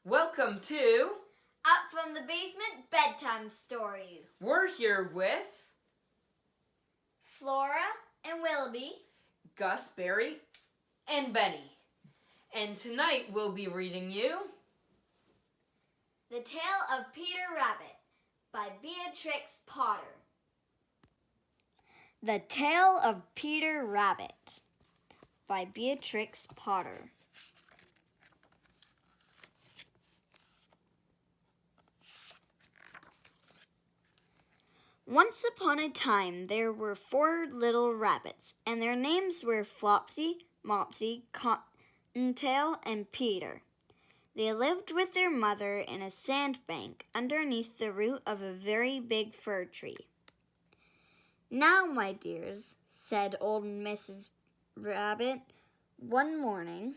Welcome to Up from the Basement Bedtime Stories. We're here with Flora and Willoughby, Gus, Barry, and Benny. And tonight we'll be reading you The Tale of Peter Rabbit by Beatrix Potter. The Tale of Peter Rabbit by Beatrix Potter. Once upon a time, there were 4 little rabbits, and their names were Flopsy, Mopsy, Cottontail, and Peter. They lived with their mother in a sandbank underneath the root of a very big fir tree. "Now, my dears," said old Mrs. Rabbit one morning,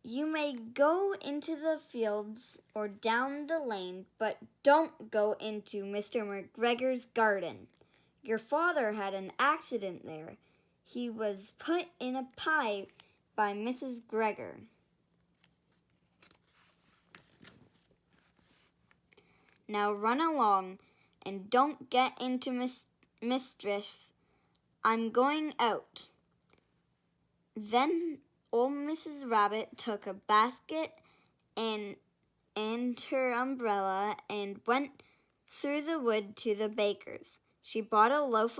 "you may go into the fields or down the lane, but don't go into Mr. McGregor's garden. Your father had an accident there. He was put in a pie by Mrs. Gregor. Now run along and don't get into mischief. I'm going out." Then old Mrs. Rabbit took a basket and her umbrella and went through the wood to the baker's. She bought a loaf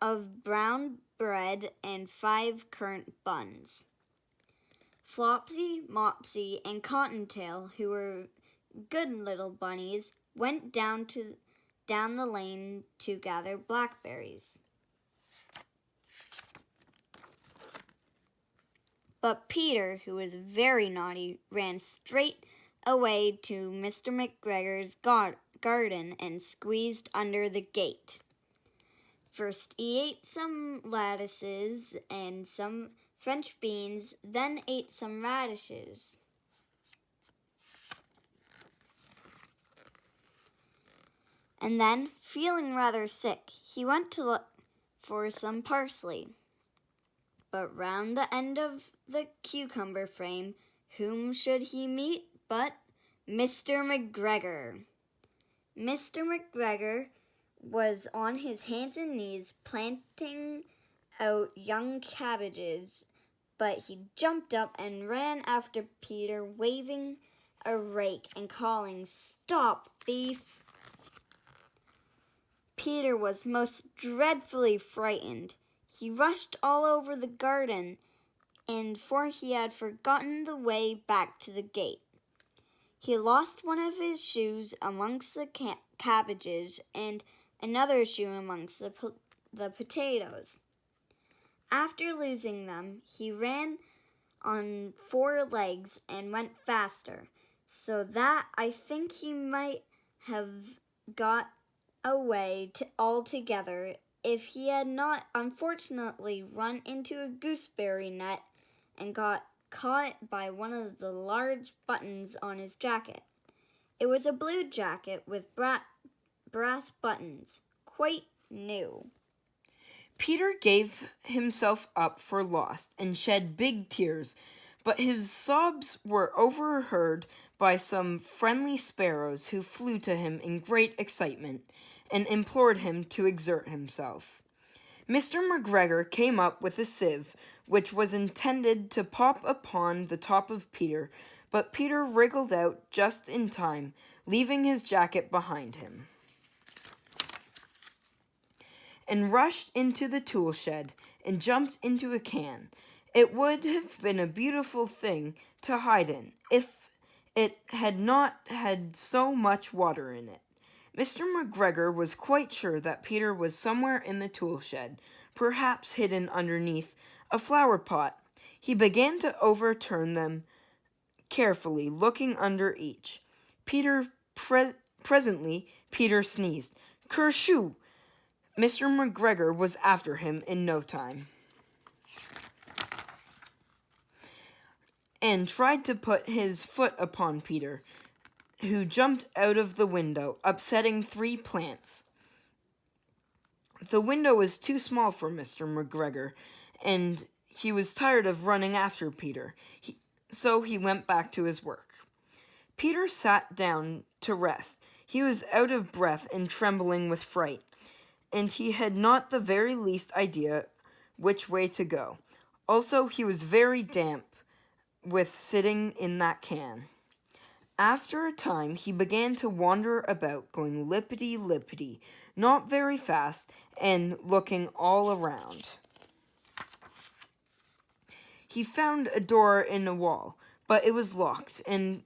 of brown bread and 5 currant buns. Flopsy, Mopsy, and Cottontail, who were good little bunnies, went down the lane to gather blackberries. But Peter, who was very naughty, ran straight away to Mr. McGregor's garden and squeezed under the gate. First he ate some lettuces and some French beans, then ate some radishes. And then, feeling rather sick, he went to look for some parsley. But round the end of the cucumber frame, whom should he meet but Mr. McGregor? Mr. McGregor was on his hands and knees planting out young cabbages, but he jumped up and ran after Peter, waving a rake and calling, "Stop, thief!" Peter was most dreadfully frightened. He rushed all over the garden, for he had forgotten the way back to the gate. He lost one of his shoes amongst the cabbages and another shoe amongst the potatoes. After losing them, he ran on 4 legs and went faster, so that I think he might have got away altogether if he had not unfortunately run into a gooseberry net and got caught by one of the large buttons on his jacket. It was a blue jacket with brass buttons, quite new. Peter gave himself up for lost and shed big tears, but his sobs were overheard by some friendly sparrows who flew to him in great excitement and implored him to exert himself. Mr. McGregor came up with a sieve, which was intended to pop upon the top of Peter, but Peter wriggled out just in time, leaving his jacket behind him, and rushed into the tool shed and jumped into a can. It would have been a beautiful thing to hide in if it had not had so much water in it. Mr. McGregor was quite sure that Peter was somewhere in the tool shed, perhaps hidden underneath a flower pot. He began to overturn them carefully, looking under each. Presently, Peter sneezed. "Kershoo!" Mr. McGregor was after him in no time, and tried to put his foot upon Peter, who jumped out of the window, upsetting 3 plants. The window was too small for Mr. McGregor, and he was tired of running after Peter, so he went back to his work. Peter sat down to rest. He was out of breath and trembling with fright, and he had not the very least idea which way to go. Also, he was very damp with sitting in that can. After a time, he began to wander about, going lippity-lippity, not very fast, and looking all around. He found a door in a wall, but it was locked, and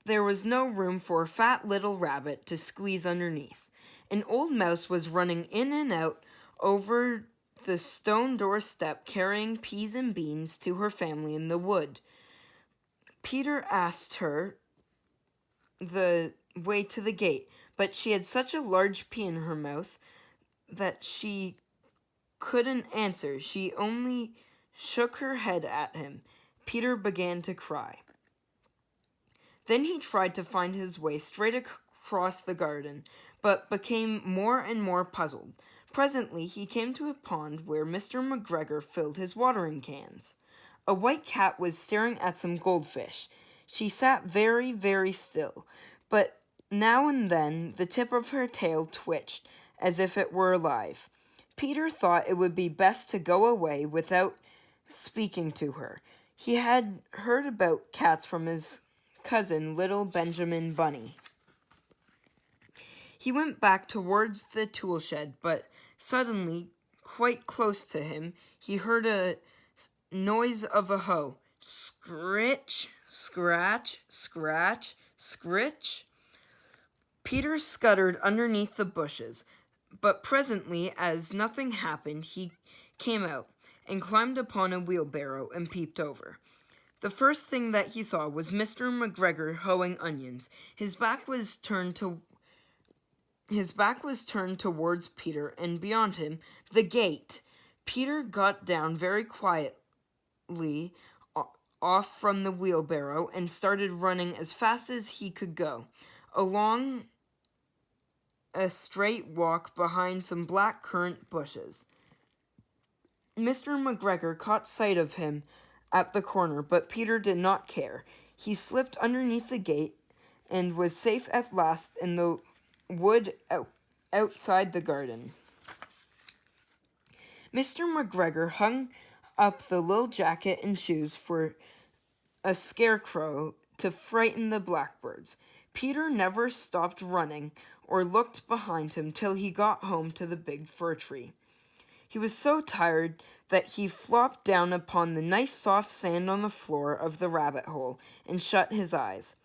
there was no room for a fat little rabbit to squeeze underneath. An old mouse was running in and out over the stone doorstep, carrying peas and beans to her family in the wood. Peter asked her the way to the gate, but she had such a large pea in her mouth that she couldn't answer. She only shook her head at him. Peter began to cry. Then he tried to find his way straight across the garden, but became more and more puzzled. Presently he came to a pond where Mr. McGregor filled his watering cans. A white cat was staring at some goldfish. She sat very, very still, but now and then the tip of her tail twitched as if it were alive. Peter thought it would be best to go away without speaking to her. He had heard about cats from his cousin, little Benjamin Bunny. He went back towards the tool shed, but suddenly, quite close to him, he heard a noise of a hoe. Scritch, scratch, scratch, scritch. Peter scuttered underneath the bushes, but presently, as nothing happened, he came out and climbed upon a wheelbarrow and peeped over. The first thing that he saw was Mr. McGregor hoeing onions. His back was turned towards Peter, and beyond him, the gate. Peter got down very quietly off from the wheelbarrow and started running as fast as he could go, along a straight walk behind some black currant bushes. Mr. McGregor caught sight of him at the corner, but Peter did not care. He slipped underneath the gate and was safe at last in the wood outside the garden. Mr. McGregor hung up the little jacket and shoes for a scarecrow to frighten the blackbirds. Peter never stopped running or looked behind him till he got home to the big fir tree. He was so tired that he flopped down upon the nice soft sand on the floor of the rabbit hole and shut his eyes.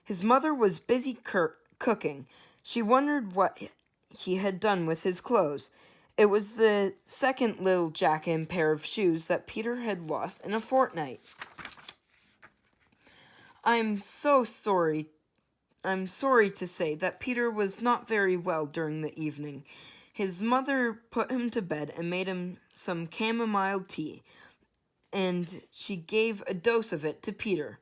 His mother was busy cooking. She wondered what he had done with his clothes. It was the second little jacket and pair of shoes that Peter had lost in a fortnight. I'm sorry to say that Peter was not very well during the evening. His mother put him to bed and made him some chamomile tea, and she gave a dose of it to Peter,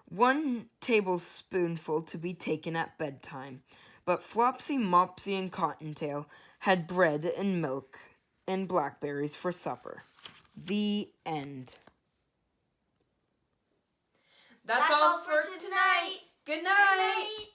1 tablespoonful to be taken at bedtime. But Flopsy, Mopsy, and Cottontail had bread and milk and blackberries for supper. The end. That's all for tonight. Good night.